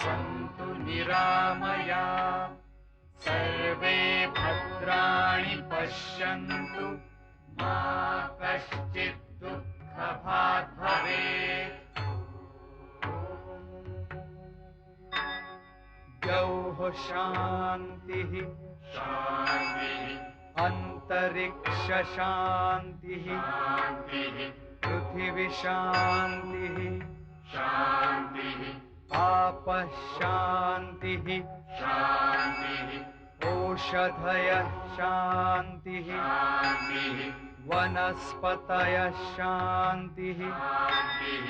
सन्तु निरामयाः। सर्वे भद्राणि पश्यन्तु मा कश्चित् दुःखभाग् भवेत्। द्यौः शान्तिः शान्तिः अन्तरिक्ष शान्तिः शान्तिः पृथिवी शान्तिः शान्तिः आपः शान्तिः शान्तिः ओषधयः शान्तिः शान्तिः वनस्पतयः शान्तिः शान्तिः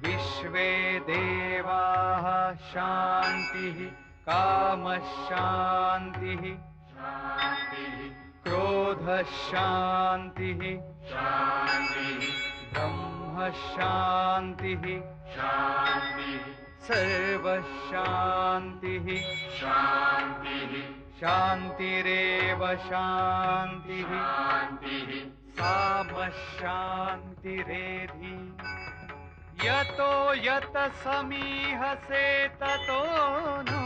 विश्वे देवाः शान्तिः कामः शान्तिः शान्तिः क्रोधः शान्तिः शान्तिः ब्रह्म शान्तिः शान्तिः सर्वः शान्तिः शान्तिः शान्तिरेव शान्तिः शान्तिः सामः शान्तिरेधि। यतो यत समीहसे ततो नु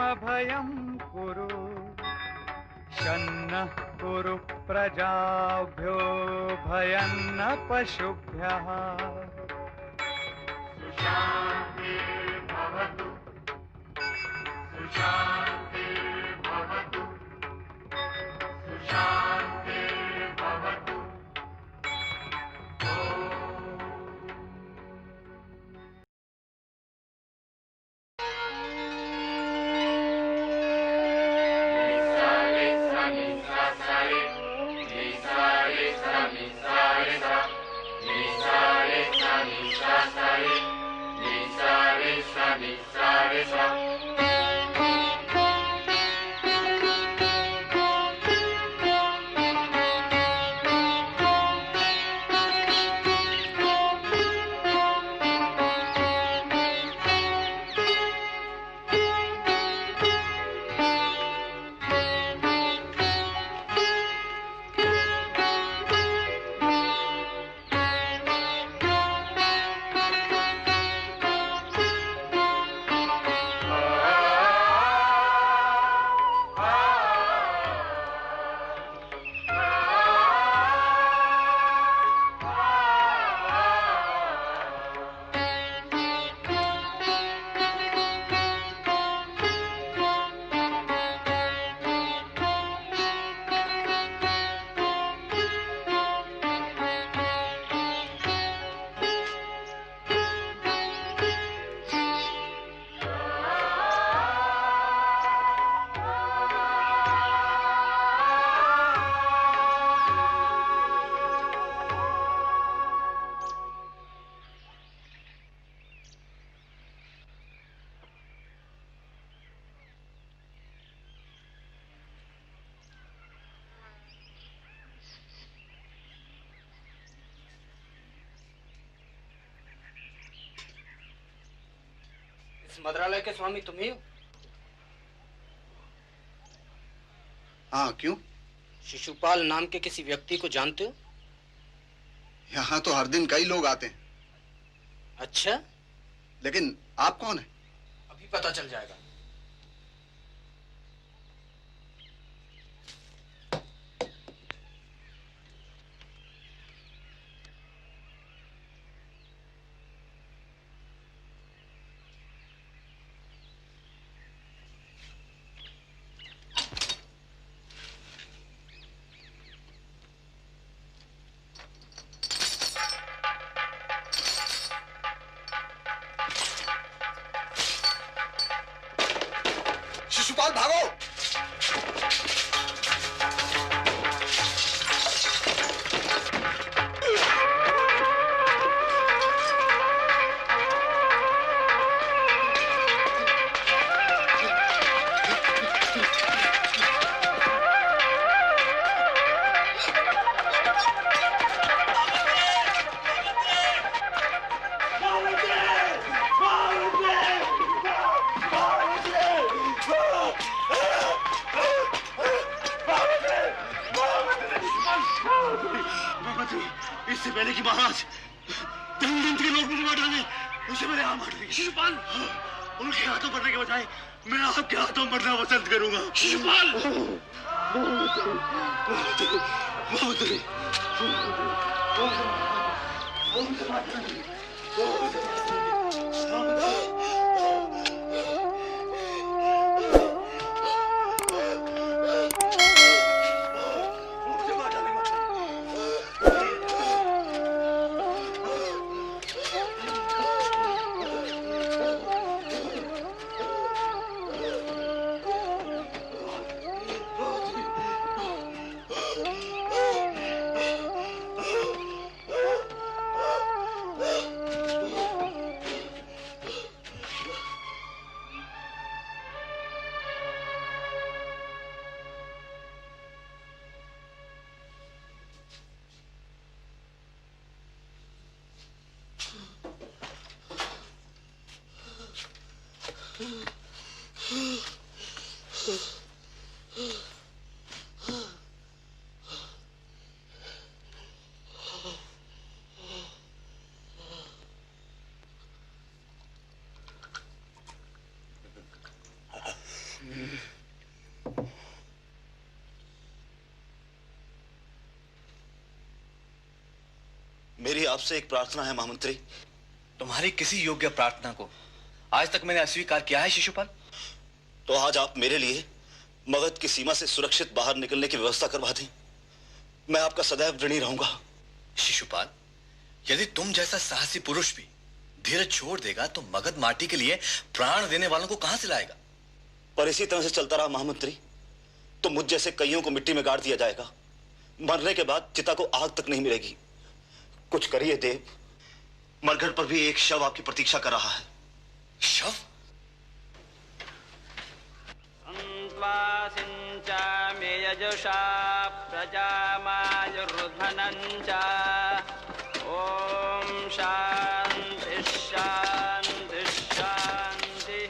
अभयं कुरु। शन्नः कुरु प्रजाभ्यो भयं न पशुभ्यः। सुशान्तिर्भवतु सुशान्तिर्भवतु सुशान्तिर्भवतु। मद्रालय के स्वामी तुम ही हो? हाँ, क्यों? शिशुपाल नाम के किसी व्यक्ति को जानते हो? यहाँ तो हर दिन कई लोग आते हैं। अच्छा, लेकिन आप कौन हैं? अभी पता चल जाएगा। शिशुपाल भागो! इससे पहले कि महाराज दंड के लोग मुझे मार डाले, उसे मेरे यहाँ मार देंगे। शिशुपाल, उनके हाथों मरने के बजाय मैं आपके हाथों मरना पसंद करूंगा। शिशुपाल! महामंत्री! मेरी आपसे एक प्रार्थना है महामंत्री। तुम्हारी किसी योग्य प्रार्थना को आज तक मैंने अस्वीकार किया है शिशुपाल? तो आज आप मेरे लिए मगध की सीमा से सुरक्षित बाहर निकलने की व्यवस्था करवा दें। मैं आपका सदैव ऋणी रहूंगा। शिशुपाल, यदि तुम जैसा साहसी पुरुष भी धीरज छोड़ देगा तो मगध माटी के लिए प्राण देने वालों को कहां से लाएगा? पर इसी तरह से चलता रहा महामंत्री तो मुझ जैसे कईयों को मिट्टी में गाड़ दिया जाएगा। मरने के बाद चिता को आग तक नहीं मिलेगी। कुछ करिए देव, मरघट पर भी एक शव आपकी प्रतीक्षा कर रहा है। शव? यजुषा प्रजामायुर्धनञ्च ओम शांति शांति शांति।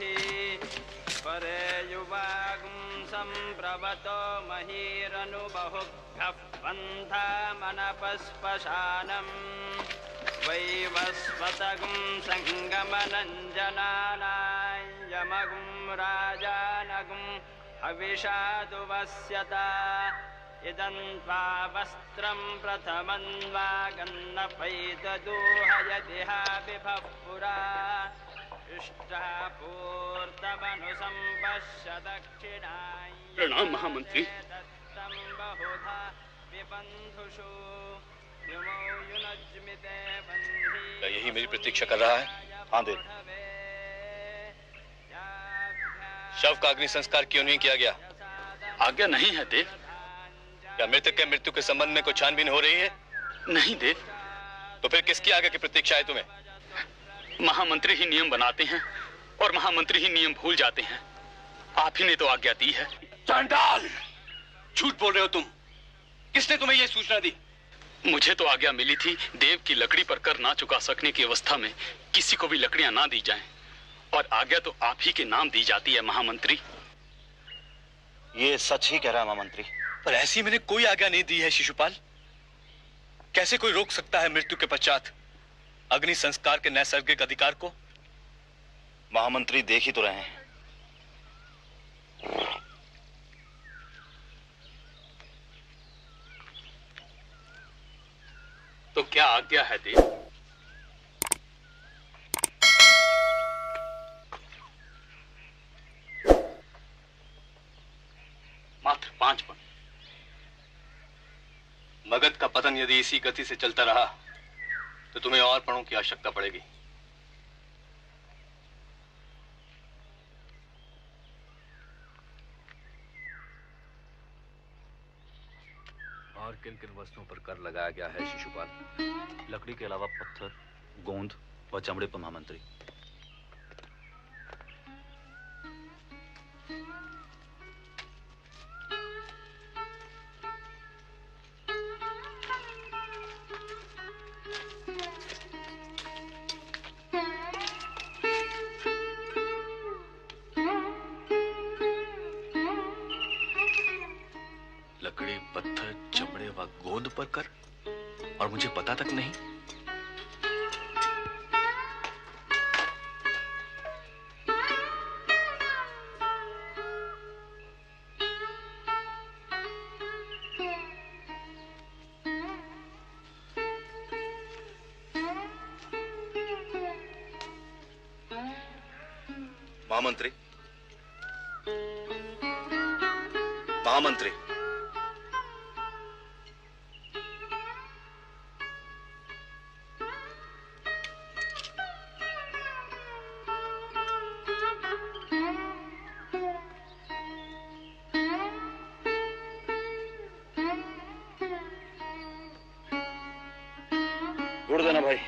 परे युवागुं संप्रवतो महीरनुबहुभ्यः पन्था मनपस्पशानम् वैवस्वतगुं संगमनञ्जनानां यमगुं राजानगुं हविषादुवस्यता इदं त्वा वस्त्रं प्रथमन्वागन्नपैतदूहयदिहा बिभः पुरा इष्टापूर्तमनुसम्पश्य दक्षिणाय। प्रणाम महामंत्री। दत्तं बहुधा विबन्धुषु युमो युनज्मिते बन्धी। क्या यही मेरी प्रतीक्षा कर रहा है? हाँ देव। शव का अग्नि संस्कार क्यों नहीं किया गया? आज्ञा नहीं है देव। क्या मृतक के मृत्यु के संबंध में कोई छानबीन हो रही है? नहीं देव। तो फिर किसकी आगे की प्रतीक्षा है तुम्हें? महामंत्री ही नियम बनाते हैं और महामंत्री ही नियम भूल जाते हैं। आप ही ने तो आज्ञा दी है। चांडाल! झूठ बोल रहे हो तुम। किसने तुम्हें यह सूचना दी? मुझे तो आज्ञा मिली थी देव की लकड़ी पर कर ना चुका सकने की अवस्था में किसी को भी लकड़ियां ना दी जाएं। और आज्ञा तो आप ही के नाम दी जाती है महामंत्री। ये सच ही कह रहा है महामंत्री। पर ऐसी मैंने कोई आज्ञा नहीं दी है शिशुपाल। कैसे कोई रोक सकता है मृत्यु के पश्चात अग्नि संस्कार के नैसर्गिक अधिकार को? महामंत्री देख ही तो रहे हैं। तो क्या आज्ञा है देव? मात्र 5 पन। मगध का पतन यदि इसी गति से चलता रहा तो तुम्हें और पणों की आवश्यकता पड़ेगी। और किन किन वस्तुओं पर कर लगाया गया है शिशुपाल? लकड़ी के अलावा पत्थर, गोंद और चमड़े पर महामंत्री। लकड़ी, पत्थर, चमड़े व गोंद पर कर, और मुझे पता तक नहीं। महामंत्री, महामंत्री, उड़ देना भाई।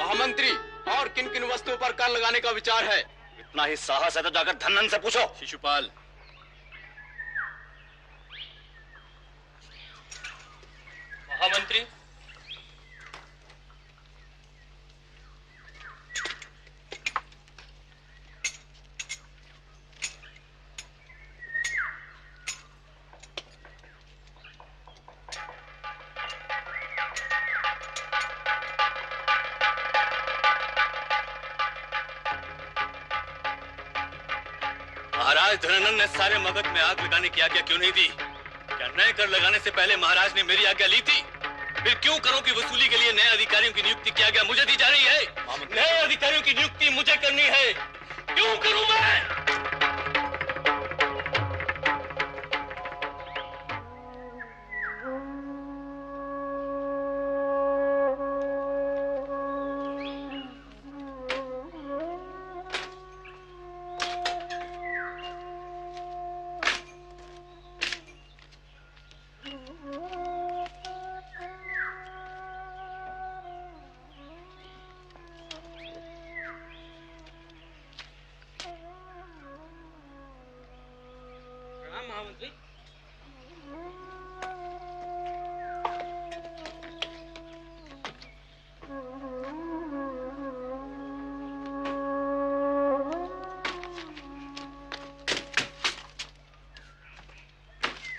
महामंत्री, और किन किन वस्तुओं पर कर लगाने का विचार है? इतना ही साहस है तो जाकर धन्नन से पूछो। शिशुपाल। महामंत्री, महाराज धनानंद ने सारे मगध में आग लगाने की आज्ञा क्यों नहीं दी? क्या नए कर लगाने से पहले महाराज ने मेरी आज्ञा ली थी? फिर क्यों करों की वसूली के लिए नए अधिकारियों की नियुक्ति की आज्ञा मुझे दी जा रही है? नए अधिकारियों की नियुक्ति मुझे करनी है, क्यों करूं मैं? महामंत्री,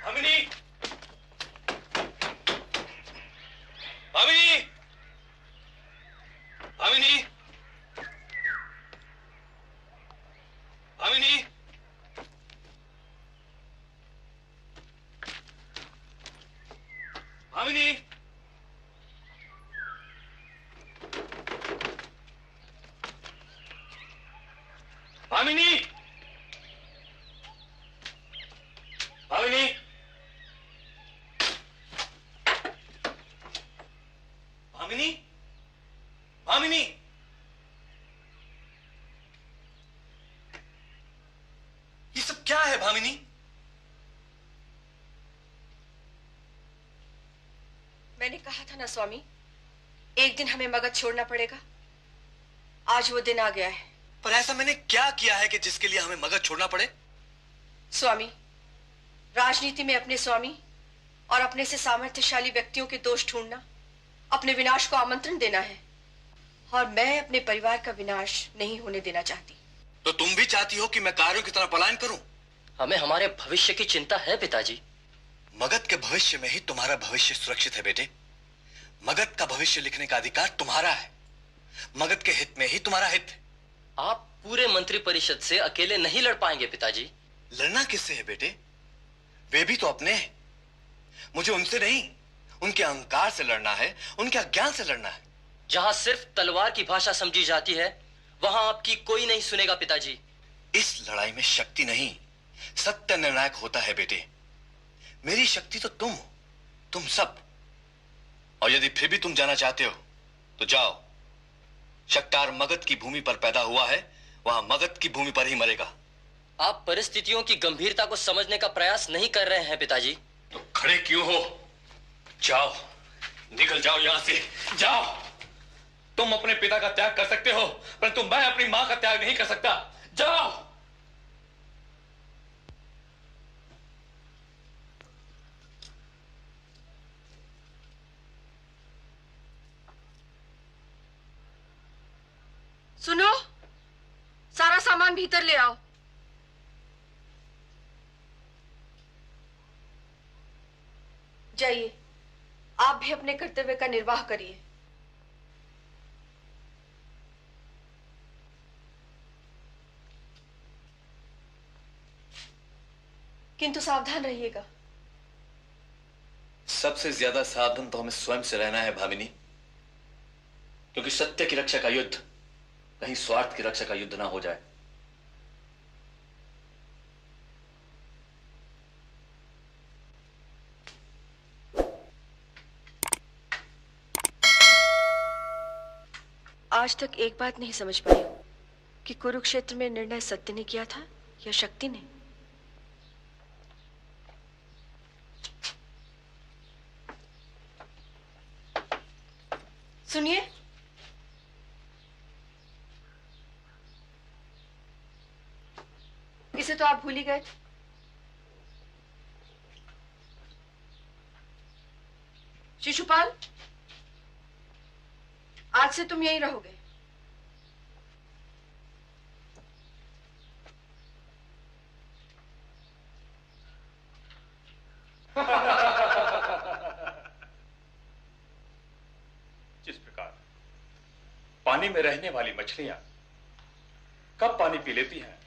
भामिनी, भामिनी, भामिनी, भामिनी, भामिनी, भामिनी, भामिनी, भामिनी, भामिनी, ये सब क्या है भामिनी? मैंने कहा था ना स्वामी, एक दिन हमें मगध छोड़ना पड़ेगा। आज वो दिन आ गया है। पर ऐसा मैंने क्या किया है कि जिसके लिए हमें मगध छोड़ना पड़े? स्वामी, राजनीति में अपने स्वामी और अपने से सामर्थ्यशाली व्यक्तियों के दोष ढूंढना अपने विनाश को आमंत्रण देना है, और मैं अपने परिवार का विनाश नहीं होने देना चाहती। तो तुम भी चाहती हो कि मैं कार्यों की तरह पलायन करूं? हमें हमारे भविष्य की चिंता है पिताजी। मगध के भविष्य में ही तुम्हारा भविष्य सुरक्षित है बेटे। मगध का भविष्य लिखने का अधिकार तुम्हारा है। मगध के हित में ही तुम्हारा हित है। आप पूरे मंत्री परिषद से अकेले नहीं लड़ पाएंगे पिताजी। लड़ना किससे है बेटे? वे भी तो अपने हैं। मुझे उनसे नहीं, उनके अहंकार से लड़ना है, उनके अज्ञान से लड़ना है। जहां सिर्फ तलवार की भाषा समझी जाती है, वहां आपकी कोई नहीं सुनेगा पिताजी। इस लड़ाई में शक्ति नहीं, सत्य निर्णायक होता है बेटे। मेरी शक्ति तो तुम हो, तुम सब। और यदि फिर भी तुम जाना चाहते हो तो जाओ। शक्तार मगध की भूमि पर पैदा हुआ है, वहां मगध की भूमि पर ही मरेगा। आप परिस्थितियों की गंभीरता को समझने का प्रयास नहीं कर रहे हैं पिताजी। तो खड़े क्यों हो? जाओ, निकल जाओ यहां से, जाओ। तुम अपने पिता का त्याग कर सकते हो, परंतु मैं अपनी मां का त्याग नहीं कर सकता। जाओ। सुनो, सारा सामान भीतर ले आओ। जाइए, आप भी अपने कर्तव्य का निर्वाह करिए। किंतु सावधान रहिएगा। सबसे ज्यादा सावधान तो हमें स्वयं से रहना है भामिनी, क्योंकि सत्य की रक्षा का युद्ध कहीं स्वार्थ की रक्षा का युद्ध ना हो जाए। आज तक एक बात नहीं समझ पाई हूं कि कुरुक्षेत्र में निर्णय सत्य ने किया था या शक्ति ने। सुनिए, इसे तो आप भूल ही गए। शिशुपाल, आज से तुम यहीं रहोगे। जिस प्रकार पानी में रहने वाली मछलियां कब पानी पी लेती हैं,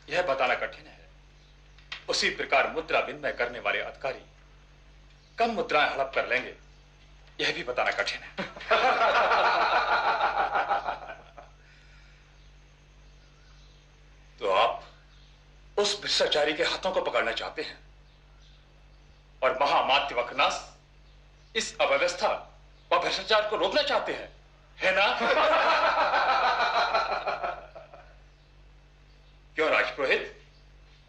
यह बताना कठिन है। उसी प्रकार मुद्रा विनिमय करने वाले अधिकारी कब मुद्राएं हड़प कर लेंगे, यह भी बताना कठिन है। तो आप उस भ्रष्टाचारी के हाथों को पकड़ना चाहते हैं और महामात्य वखनास इस अव्यवस्था व भ्रष्टाचार को रोकना चाहते हैं, है ना? क्यों राजपुरोहित,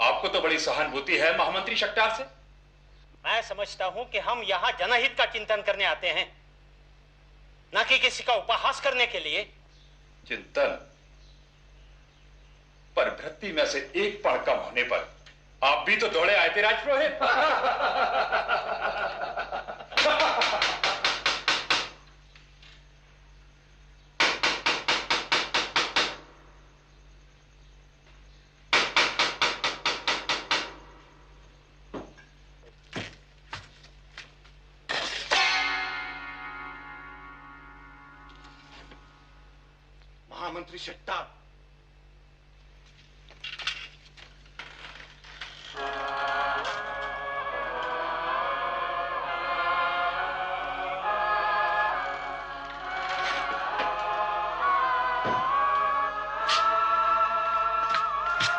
आपको तो बड़ी सहानुभूति है महामंत्री शक्टार से। मैं समझता हूं कि हम यहां जनहित का चिंतन करने आते हैं, न कि किसी का उपहास करने के लिए। चिंतन पर भृत्य में से एक पढ़ कम होने पर आप भी तो दौड़े आए थे राजपुरोहित। महामंत्री शक्टार,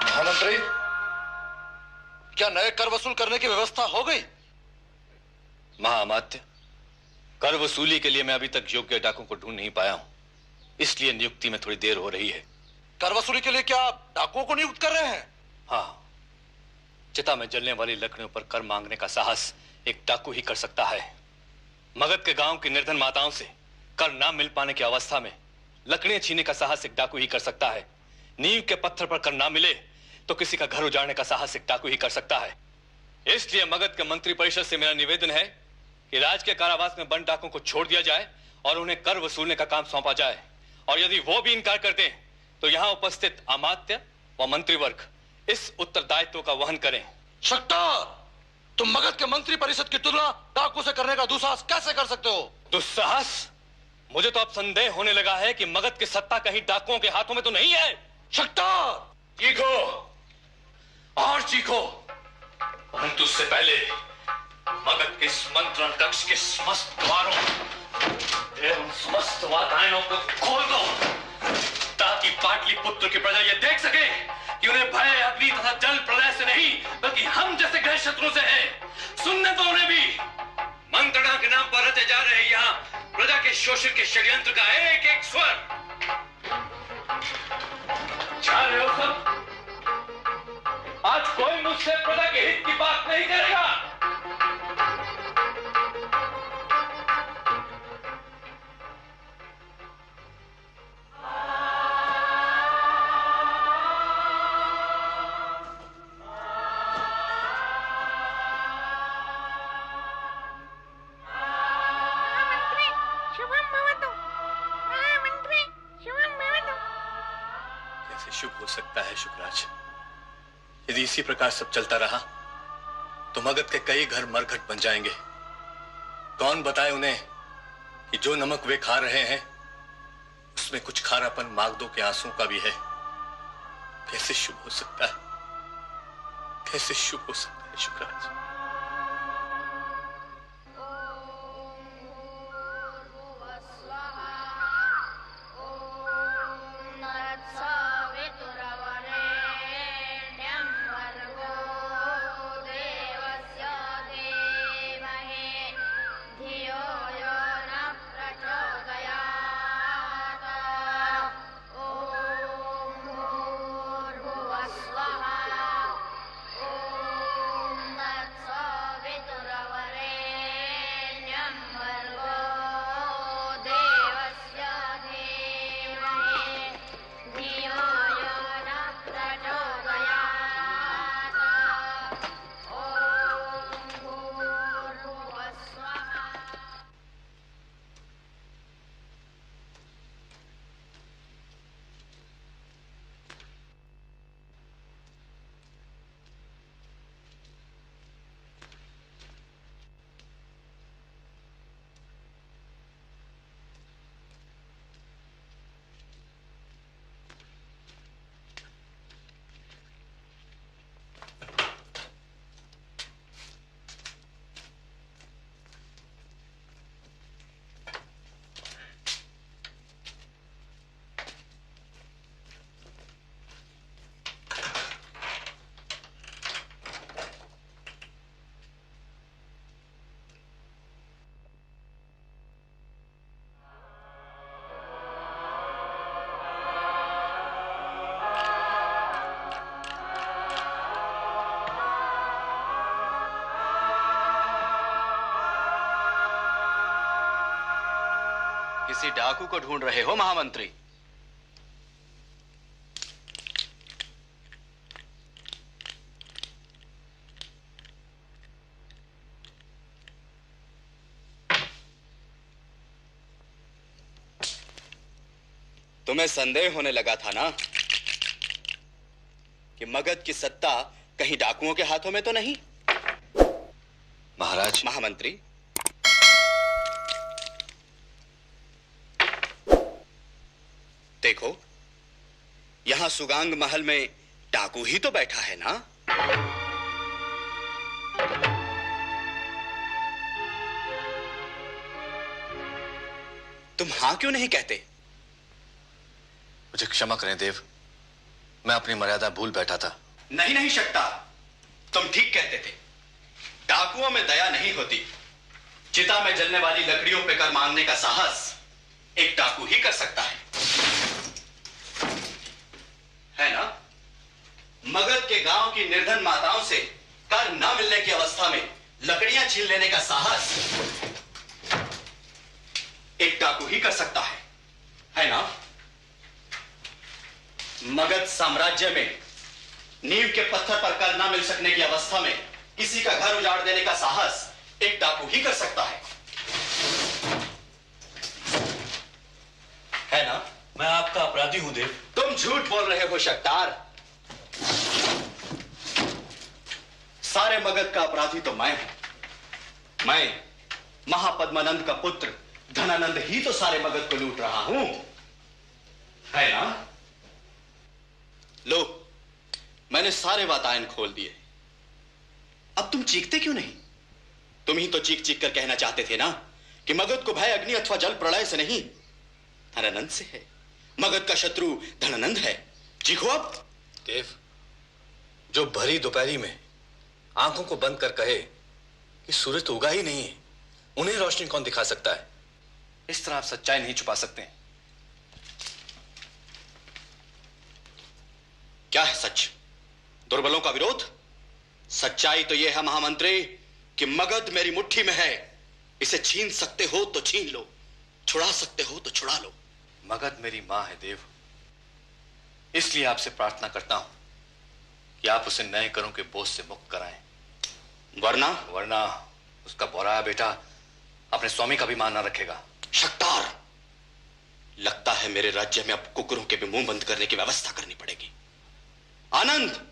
महामंत्री, क्या नए कर वसूल करने की व्यवस्था हो गई? महाअमात्य, कर वसूली के लिए मैं अभी तक योग्य डाकुओं को ढूंढ नहीं पाया हूं, इसलिए नियुक्ति में थोड़ी देर हो रही है। कर वसूली के लिए क्या आप डाकुओं को नियुक्त कर रहे हैं? हाँ, चिता में जलने वाली लकड़ियों पर कर मांगने का साहस एक डाकू ही कर सकता है। मगध के गांव की निर्धन माताओं से कर ना मिल पाने की अवस्था में लकड़ियां छीनने का साहस एक डाकू ही कर सकता है। नींव के पत्थर पर कर ना मिले तो किसी का घर उजाड़ने का साहस एक डाकू ही कर सकता है। इसलिए मगध के मंत्री परिषद से मेरा निवेदन है कि राज के कारावास में बंद डाकुओं को छोड़ दिया जाए और उन्हें कर वसूलने का काम सौंपा जाए, और यदि वो भी इनकार कर दें तो यहां उपस्थित अमात्य व मंत्रीवर्ग इस उत्तरदायित्व का वहन करें। शक्टार, तुम मगध के मंत्री परिषद की तुलना डाकू से करने का दुस्साहस कैसे कर सकते हो? दुस्साहस? मुझे तो अब संदेह होने लगा है कि मगध की सत्ता कहीं डाकुओं के हाथों में तो नहीं है। शक्टार, चीखो और चीखो, परंतु उससे पहले मगध के इस मंत्रण कक्ष के समस्त द्वारों एवं समस्त वातायनों को खोल दो, ताकि पाटलिपुत्र की प्रजा यह देख सके कि उन्हें भय अग्नि तथा जल प्रलय से नहीं बल्कि हम जैसे गृह शत्रु से है। सुनने तो उन्हें भी। मंत्रणा के नाम पर रचे जा रहे यहाँ प्रजा के शोषण के षड्यंत्र का एक एक स्वर। जान रहे हो सब, आज कोई मुझसे प्रजा के हित की बात नहीं करेगा। शुभ हो सकता है शुभराज? यदि इसी प्रकार सब चलता रहा तो मगध के कई घर मरघट बन जाएंगे। कौन बताए उन्हें कि जो नमक वे खा रहे हैं उसमें कुछ खारापन मागदों के आंसू का भी है। कैसे शुभ हो सकता है, कैसे शुभ हो सकता है? शुक्राज। किसी डाकू को ढूंढ रहे हो महामंत्री? तुम्हें संदेह होने लगा था ना कि मगध की सत्ता कहीं डाकुओं के हाथों में तो नहीं? महाराज। महामंत्री, देखो, यहां सुगांग महल में डाकू ही तो बैठा है ना? तुम हां क्यों नहीं कहते? मुझे क्षमा करें देव, मैं अपनी मर्यादा भूल बैठा था। नहीं नहीं शक्ता, तुम ठीक कहते थे। डाकुओं में दया नहीं होती। चिता में जलने वाली लकड़ियों पे कर मांगने का साहस एक डाकू ही कर सकता है ना? मगध के गांव की निर्धन माताओं से कर न मिलने की अवस्था में लकड़ियां छीन लेने का साहस एक डाकू ही कर सकता है ना? मगध साम्राज्य में नींव के पत्थर पर कर न मिल सकने की अवस्था में किसी का घर उजाड़ देने का साहस एक डाकू ही कर सकता है ना? मैं आपका अपराधी हूं देव। तुम झूठ बोल रहे हो शक्तार। सारे मगध का अपराधी तो मैं हूं। मैं महापद्मानंद का पुत्र धनानंद ही तो सारे मगध को लूट रहा हूं, है ना? लो, मैंने सारे वातायन खोल दिए। अब तुम चीखते क्यों नहीं? तुम ही तो चीख चीख कर कहना चाहते थे ना कि मगध को भय अग्नि अथवा जल प्रलय से नहीं, धनानंद से है। मगध का शत्रु धनानंद है। चीखो अब। देव, जो भरी दोपहरी में आंखों को बंद कर कहे कि सूरज तो उगा ही नहीं है, उन्हें रोशनी कौन दिखा सकता है? इस तरह आप सच्चाई नहीं छुपा सकते। क्या है सच? दुर्बलों का विरोध? सच्चाई तो यह है महामंत्री कि मगध मेरी मुट्ठी में है। इसे छीन सकते हो तो छीन लो, छुड़ा सकते हो तो छुड़ा लो। मगध मेरी मां है देव, इसलिए आपसे प्रार्थना करता हूं कि आप उसे नए करों के बोझ से मुक्त कराएं। वरना उसका बौराया बेटा अपने स्वामी का भी मान न रखेगा। शक्तार, लगता है मेरे राज्य में अब कुकुरों के भी मुंह बंद करने की व्यवस्था करनी पड़ेगी। आनंद,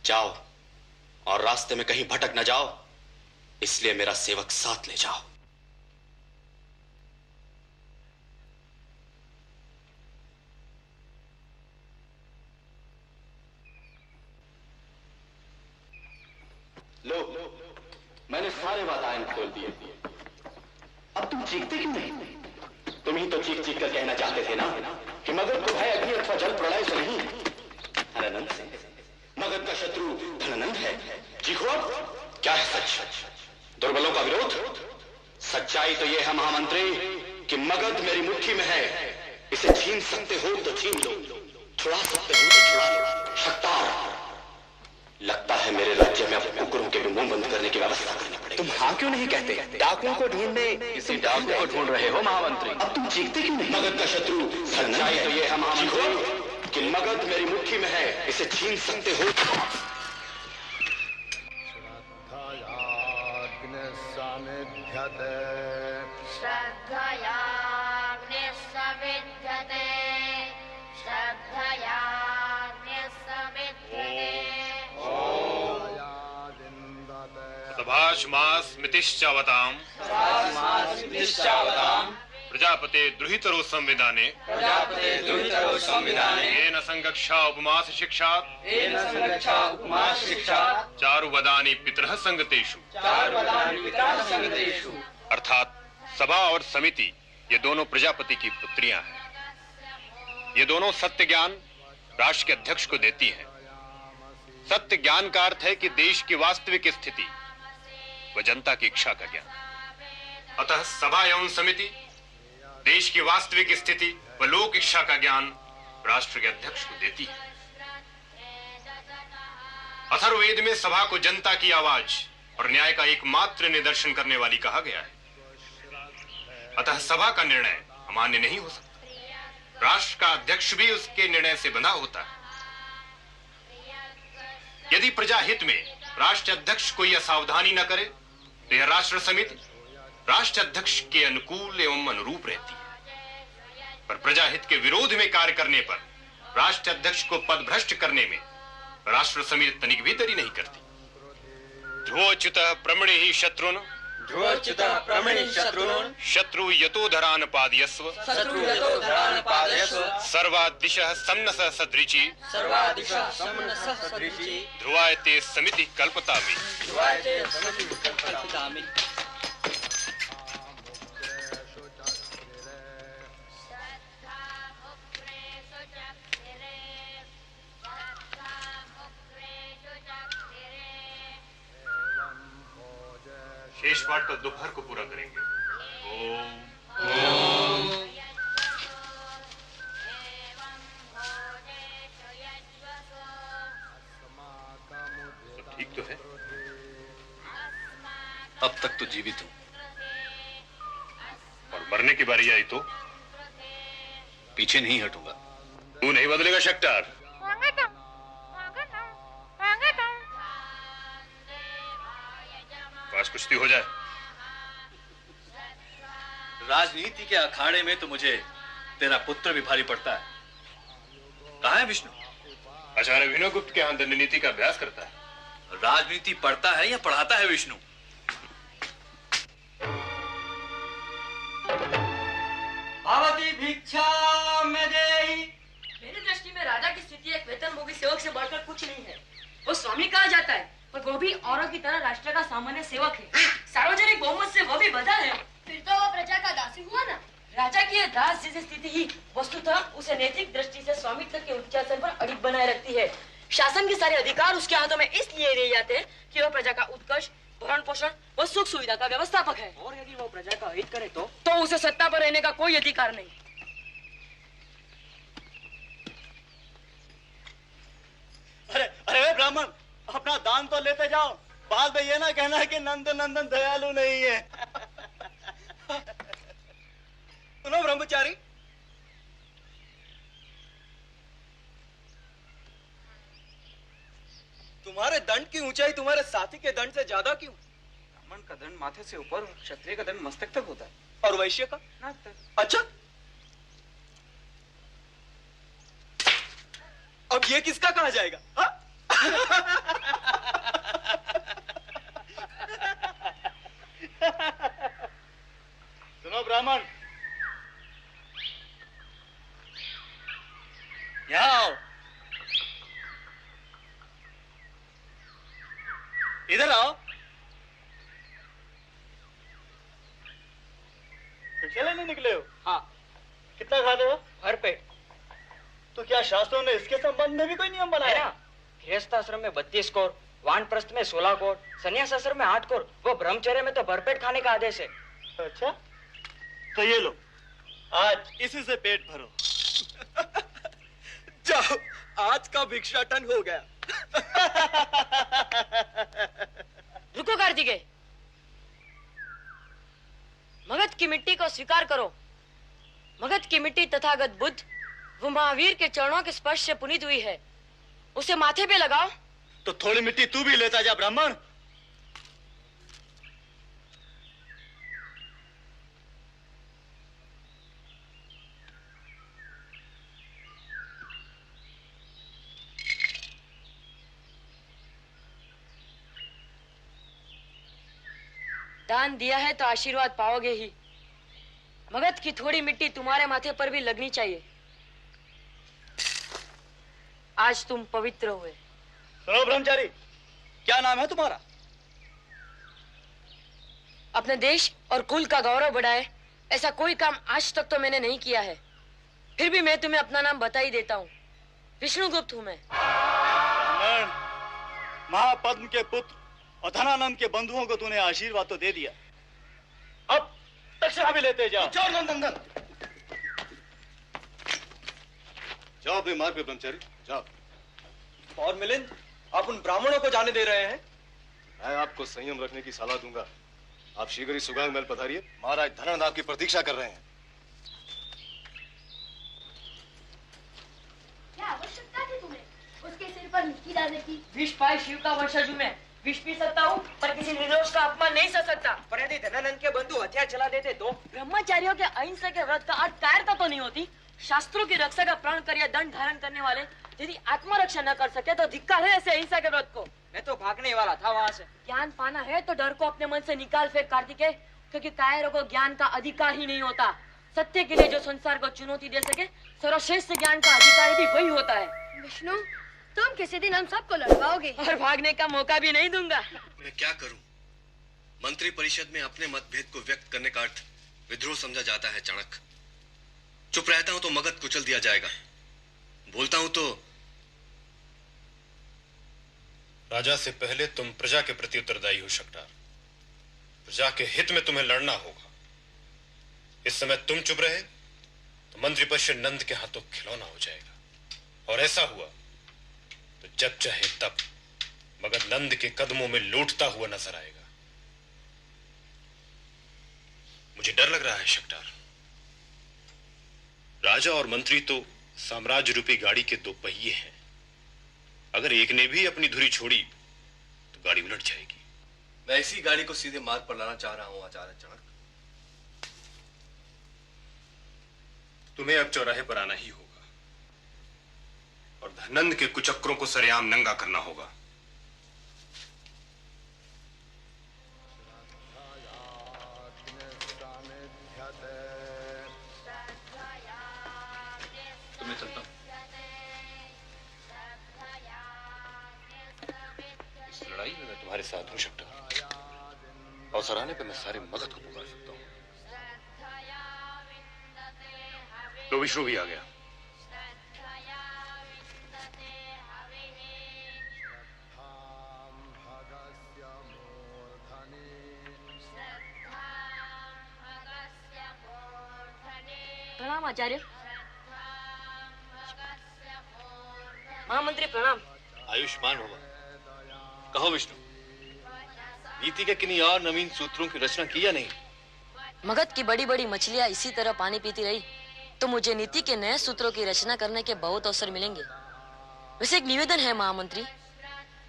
जाओ और रास्ते में कहीं भटक न जाओ, इसलिए मेरा सेवक साथ ले जाओ। मैंने सारे वातायन खोल दिए। अब तुम चीखते क्यों नहीं? तुम ही तो चीख चीख कर कहना चाहते थे ना कि मगध को भय अग्नि अथवा जल प्रलय से नहीं, धनानंद से। मगध का शत्रु धनानंद है। चीखो अब, क्या है सच? दुर्बलों का विरोध? सच्चाई तो यह है महामंत्री कि मगध मेरी मुट्ठी में है। इसे छीन सकते हो तो छीन लो, छुड़ा सकते हो तो छुड़ा लो। शक्तार, लगता है मेरे राज्य में अब कुकुरों के भी मुंह बंद करने की व्यवस्था करनी पड़ेगी। तुम हाँ क्यों नहीं कहते? डाकुओं को ढूंढने किसी डाकू को ढूंढ रहे हो महामंत्री। अब तुम चीखते क्यों नहीं? मगध का शत्रु सच्चाई तो यह है महामंत्री कि मगध मेरी मुट्ठी में है। इसे छीन सकते हो। सभाषमास्मृतिश्चावताम् प्रजापते द्रुहितरो संविधाने येन संगक्षा उपमास शिक्षात् चारुवदानि पितरः संगतेषु। अर्थात सभा और समिति ये दोनों प्रजापति की पुत्रियां हैं। ये दोनों सत्य ज्ञान राष्ट्र के अध्यक्ष को देती हैं। सत्य ज्ञान का अर्थ है कि देश की वास्तविक स्थिति व जनता की इच्छा का ज्ञान। अतः सभा एवं समिति देश की वास्तविक स्थिति व लोक इच्छा का ज्ञान राष्ट्र के अध्यक्ष को देती है। अथर्ववेद में सभा को जनता की आवाज और न्याय का एकमात्र निदर्शन करने वाली कहा गया है। अतः सभा का निर्णय अमान्य नहीं हो सकता। राष्ट्र का अध्यक्ष भी उसके निर्णय से बंधा होता है। यदि प्रजा हित में राष्ट्र अध्यक्ष कोई असावधानी न करे तो यह राष्ट्र समिति राष्ट्र अध्यक्ष के अनुकूल एवं अनुरूप रहती है। पर प्रजा हित के विरोध में कार्य करने पर राष्ट्र अध्यक्ष को पद भ्रष्ट करने में राष्ट्र समिति तनिक भी देरी नहीं करती। ध्रुवोच्युतः प्रमणे ही शत्रुन शत्रु यतोधरान पादयस्व सर्वादिशः सम्नसः सदृची ध्रुवायते समिति कल्पतामि। शेष पाठ कल दोपहर को पूरा करेंगे। ओम सब ठीक तो है? अब तक तो जीवित हूं। और मरने की बारी आई तो पीछे नहीं हटूंगा। तू नहीं बदलेगा शक्तार। बस कुश्ती हो जाए। राजनीति के अखाड़े में तो मुझे तेरा पुत्र भी भारी पड़ता है। कहाँ है विष्णु? आचार्य विनोगुप्त के यहाँ दंडनीति का अभ्यास करता है। राजनीति पढ़ता है या पढ़ाता है विष्णु? भवती भिक्षा में देहि। मेरी दृष्टि में राजा की स्थिति एक वेतनभोगी सेवक से बढ़कर कुछ नहीं है। वो स्वामी कहा जाता है पर वो भी औरों की तरह राष्ट्र का सामान्य सेवक है। सार्वजनिक बहुमत से वो भी बदल है। फिर तो वो प्रजा का दासी हुआ ना। राजा की यह दास जैसी स्थिति ही वस्तुतः उसे नैतिक दृष्टि से स्वामित्व के उच्चासन पर अडिग बनाए रखती है। शासन के सारे अधिकार उसके हाथों में इसलिए रह जाते हैं कि वह प्रजा का उत्कर्ष, भरण पोषण व सुख सुविधा का व्यवस्थापक है। और यदि वो प्रजा का हित करे तो उसे सत्ता पर रहने का कोई अधिकार नहीं। अरे अरे ब्राह्मण, अपना दान तो लेते जाओ। बाद में ये ना कहना कि नंद नंदन दयालु नहीं है। सुनो ब्रह्मचारी, तुम्हारे दंड की ऊंचाई तुम्हारे साथी के दंड से ज्यादा क्यों? ब्राह्मण का दंड माथे से ऊपर, क्षत्रिय का दंड मस्तक तक होता है। और वैश्य का नाक तक। अच्छा, अब ये किसका कहा जाएगा? सुनो ब्राह्मण, यहाँ आओ। इधर आओ। अकेले नहीं निकले हो? हाँ। कितना खाते हो? भर पेट। तो क्या शास्त्रों ने इसके संबंध में भी कोई नियम बनाया? गृहस्थ आश्रम में 32 कोर, वानप्रस्थ में 16 कोर, संन्यास आश्रम में 8 कोर, वो ब्रह्मचर्य में तो भरपेट खाने का आदेश है। अच्छा, तो ये लो, आज इसी से पेट भरो। जाओ, आज का भिक्षाटन हो गया। रुको कार्तिकेय, मगध की मिट्टी को स्वीकार करो। मगध की मिट्टी तथागत बुद्ध वो महावीर के चरणों के स्पर्श से पुनीत हुई है, उसे माथे पे लगाओ। तो थोड़ी मिट्टी तू भी लेता जा ब्राह्मण। दान दिया है तो आशीर्वाद पाओगे ही। मगध की थोड़ी मिट्टी तुम्हारे माथे पर भी लगनी चाहिए। आज तुम पवित्र हुए। सुनो ब्रह्मचारी, क्या नाम है तुम्हारा? अपने देश और कुल का गौरव बढ़ाए ऐसा कोई काम आज तक तो मैंने नहीं किया है, फिर भी मैं तुम्हें अपना नाम बता ही देता हूँ। विष्णुगुप्त हूँ मैं। महापद्म के पुत्र और धनानंद के बंधुओं को तूने आशीर्वाद तो दे दिया, अब दक्षिणा भी लेते जाओ। जाओ अपने मार्ग पे ब्रह्मचारी, जाओ। और मिलिंद, आप उन ब्राह्मणों को जाने दे रहे हैं? मैं आपको संयम रखने की सलाह दूंगा। आप शीघ्र ही सुगांग महल पधारिए, महाराज धनानंद आपकी प्रतीक्षा कर रहे हैं। क्या आवश्यकता थी तुम्हें उसके सिर पर मिट्टी डालने की? विष पाए शिव का वंशज हूं मैं, विष पी सकता हूँ पर किसी निर्दोष का अपमान नहीं कर सकता। पर यदि धनानंद के बंधु हथियार चला देते तो? ब्रह्मचारियों के अहिंसा के व्रत का अर्थ कायरता तो नहीं होती। शास्त्रों की रक्षा का प्रण कर दंड धारण करने वाले यदि आत्मरक्षा न कर सके तो धिक्कार है ऐसे अहिंसा के व्रत को। मैं तो भागने वाला था वहाँ से। ज्ञान पाना है तो डर को अपने मन से निकाल फेंक कार्तिकेय, क्योंकि कायरों को ज्ञान का अधिकार ही नहीं होता। सत्य के लिए जो संसार को चुनौती दे सके सर्वश्रेष्ठ ज्ञान का अधिकारी भी वही होता है। विष्णु, तुम किसी दिन हम सबको लड़वाओगे और भागने का मौका भी नहीं दूंगा। मैं क्या करूं? मंत्री परिषद में अपने मतभेद को व्यक्त करने का अर्थ विद्रोह समझा जाता है। चाणक्य, चुप रहता हूं तो मगध कुचल दिया जाएगा, बोलता हूं तो। राजा से पहले तुम प्रजा के प्रति उत्तरदायी हो शकटार। प्रजा के हित में तुम्हें लड़ना होगा। इस समय तुम चुप रहे तो मंत्री परिषद नंद के हाथों खिलौना हो जाएगा, और ऐसा हुआ तो जब चाहे तब मगध नंद के कदमों में लौटता हुआ नजर आएगा। मुझे डर लग रहा है शकटार। राजा और मंत्री तो साम्राज्य रूपी गाड़ी के दो पहिए हैं। अगर एक ने भी अपनी धुरी छोड़ी तो गाड़ी उलट जाएगी। मैं इसी गाड़ी को सीधे मार्ग पर लाना चाह रहा हूं आचार्य चाणक्य। तुम्हें अब चौराहे पर आना ही होगा और धनंद के कुचक्रों को सरेआम नंगा करना होगा। तुम्हें चलता हूं। इस लड़ाई में मैं तुम्हारे साथ हूं शकटार, और सराहने पे मैं सारे मगध को पुकार सकता हूं। लो, विष्णु भी आ गया। प्रणाम आचार्य। महामंत्री प्रणाम। आयुष्मान होगा। कहो विष्णु, नीति के किन्हीं और नवीन सूत्रों की रचना की या नहीं? मगध की बड़ी बड़ी मछलियां इसी तरह पानी पीती रही तो मुझे नीति के नए सूत्रों की रचना करने के बहुत अवसर मिलेंगे। वैसे एक निवेदन है महामंत्री,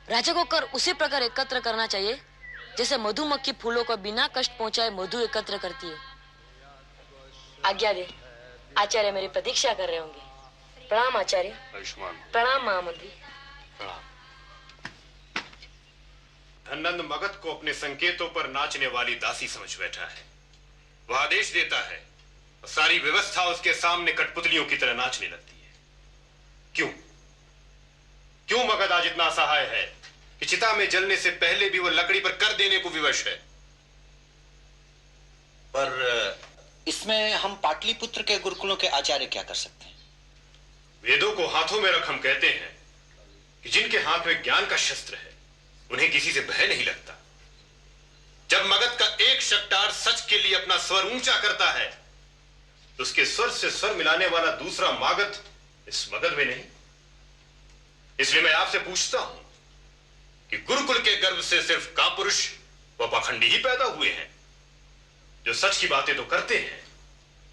राजा को कर उसी प्रकार एकत्र करना चाहिए जैसे मधुमक्खी फूलों को बिना कष्ट पहुंचाए मधु एकत्र करती है। आज्ञा दे, आचार्य मेरी प्रतीक्षा कर रहे होंगे। प्रणाम आचार्य। आयुष्मान। प्रणाम महामंत्री। प्रणाम। धनंद मगध को अपने संकेतों पर नाचने वाली दासी समझ बैठा है। वह आदेश देता है और सारी व्यवस्था उसके सामने कठपुतलियों की तरह नाचने लगती है। क्यों क्यों मगध आज इतना असहाय है कि चिता में जलने से पहले भी वह लकड़ी पर कर देने को विवश है? पर इसमें हम पाटलिपुत्र के गुरुकुलों के आचार्य क्या कर सकते हैं? वेदों को हाथों में रख हम कहते हैं कि जिनके हाथ में ज्ञान का शस्त्र है उन्हें किसी से भय नहीं लगता। जब मगध का एक शक्टार सच के लिए अपना स्वर ऊंचा करता है तो उसके स्वर से स्वर मिलाने वाला दूसरा मागध इस मगध में नहीं। इसलिए मैं आपसे पूछता हूं कि गुरुकुल के गर्भ से सिर्फ कापुरुष व पाखंडी ही पैदा हुए हैं जो सच की बातें तो करते हैं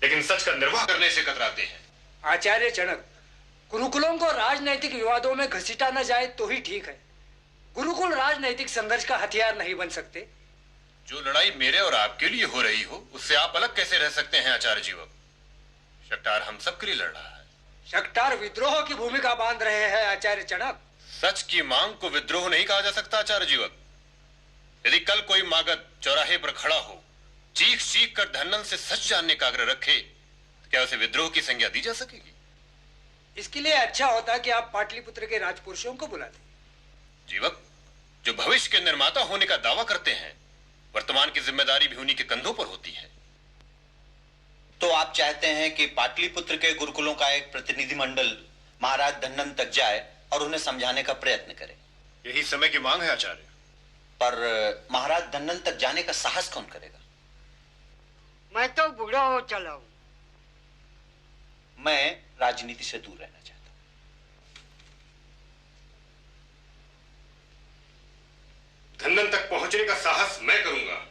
लेकिन सच का निर्वाह करने से कतराते हैं। आचार्य जनक, गुरुकुलों को राजनैतिक विवादों में घसीटा न जाए तो ही ठीक है। गुरुकुल राजनैतिक संघर्ष का हथियार नहीं बन सकते। जो लड़ाई मेरे और आपके लिए हो रही हो उससे आप अलग कैसे रह सकते हैं आचार्य जीवक? शक्टार हम सबके लिए लड़ रहा है। शक्टार विद्रोह की भूमिका बांध रहे हैं आचार्य जनक। सच की मांग को विद्रोह नहीं कहा जा सकता आचार्य जीवक। यदि कल कोई मागध चौराहे पर खड़ा हो चीख चीख कर धन्नन से सच जानने का आग्रह रखे तो क्या उसे विद्रोह की संज्ञा दी जा सकेगी? इसके लिए अच्छा होता कि आप पाटलिपुत्र के राजपुरुषों को बुला दें। जीवक, जो भविष्य के निर्माता होने का दावा करते हैं वर्तमान की जिम्मेदारी भी उन्हीं के कंधों पर होती है। तो आप चाहते हैं कि पाटलिपुत्र के गुरुकुलों का एक प्रतिनिधि मंडल महाराज धन्नन तक जाए और उन्हें समझाने का प्रयत्न करे? यही समय की मांग है आचार्य। पर महाराज धन्नन तक जाने का साहस कौन करेगा? मैं तो बूढ़ा हो चला हूं। मैं राजनीति से दूर रहना चाहता हूं। धन्नन तक पहुंचने का साहस मैं करूंगा।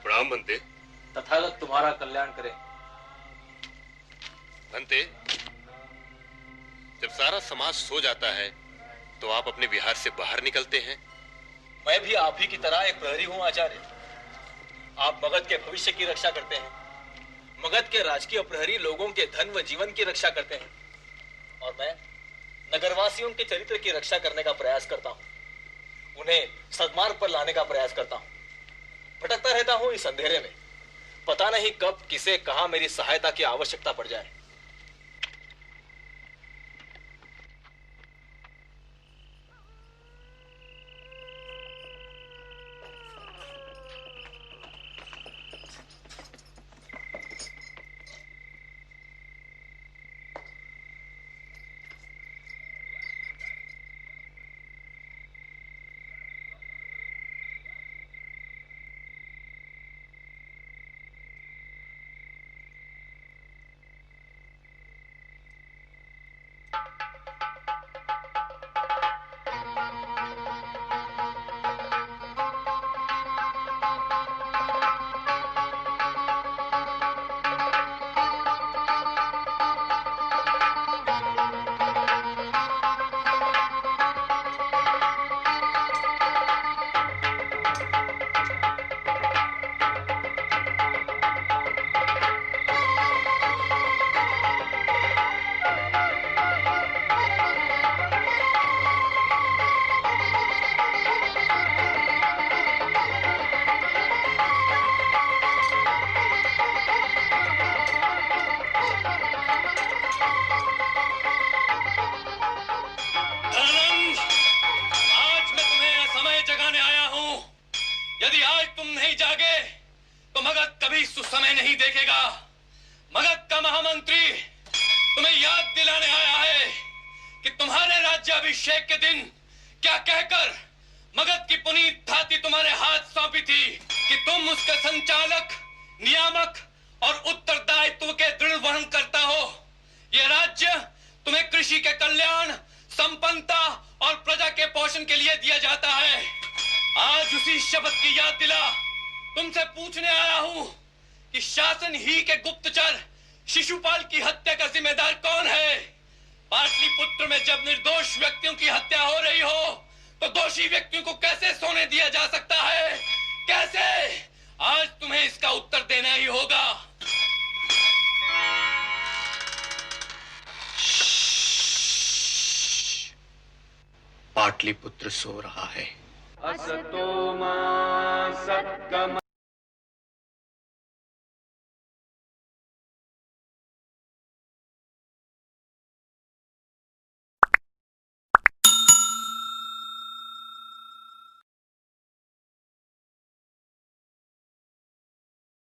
प्रणाम भंते। तथागत तुम्हारा कल्याण करे। भंते, जब सारा समाज सो जाता है तो आप अपने विहार से बाहर निकलते हैं। मैं भी आप ही की तरह एक प्रहरी हूं आचार्य। आप मगध के भविष्य की रक्षा करते हैं। मगध के राजकीय प्रहरी लोगों के धन व जीवन की रक्षा करते हैं और मैं नगरवासियों के चरित्र की रक्षा करने का प्रयास करता हूं। उन्हें सद्मार्ग पर लाने का प्रयास करता हूं। भटकता रहता हूं इस अंधेरे में। पता नहीं कब किसे कहां मेरी सहायता की आवश्यकता पड़ जाए। यदि आज तुम नहीं जागे तो मगध कभी सुसमय नहीं देखेगा। मगध का महामंत्री तुम्हें याद दिलाने आया है कि तुम्हारे राज्याभिषेक के दिन क्या कहकर मगध की पुनीत धाती तुम्हारे हाथ सौंपी थी कि तुम उसके संचालक, नियामक और उत्तरदायित्व के दृढ़ वहन करता हो। यह राज्य तुम्हें कृषि के कल्याण, संपन्नता और प्रजा के पोषण के लिए दिया जाता है। आज उसी शपथ की याद दिला तुमसे पूछने आया हूं कि शासन ही के गुप्तचर शिशुपाल की हत्या का जिम्मेदार कौन है। पाटलिपुत्र में जब निर्दोष व्यक्तियों की हत्या हो रही हो तो दोषी व्यक्तियों को कैसे सोने दिया जा सकता है? कैसे? आज तुम्हें इसका उत्तर देना ही होगा। पाटलिपुत्र सो रहा है। असतो मा सत्कम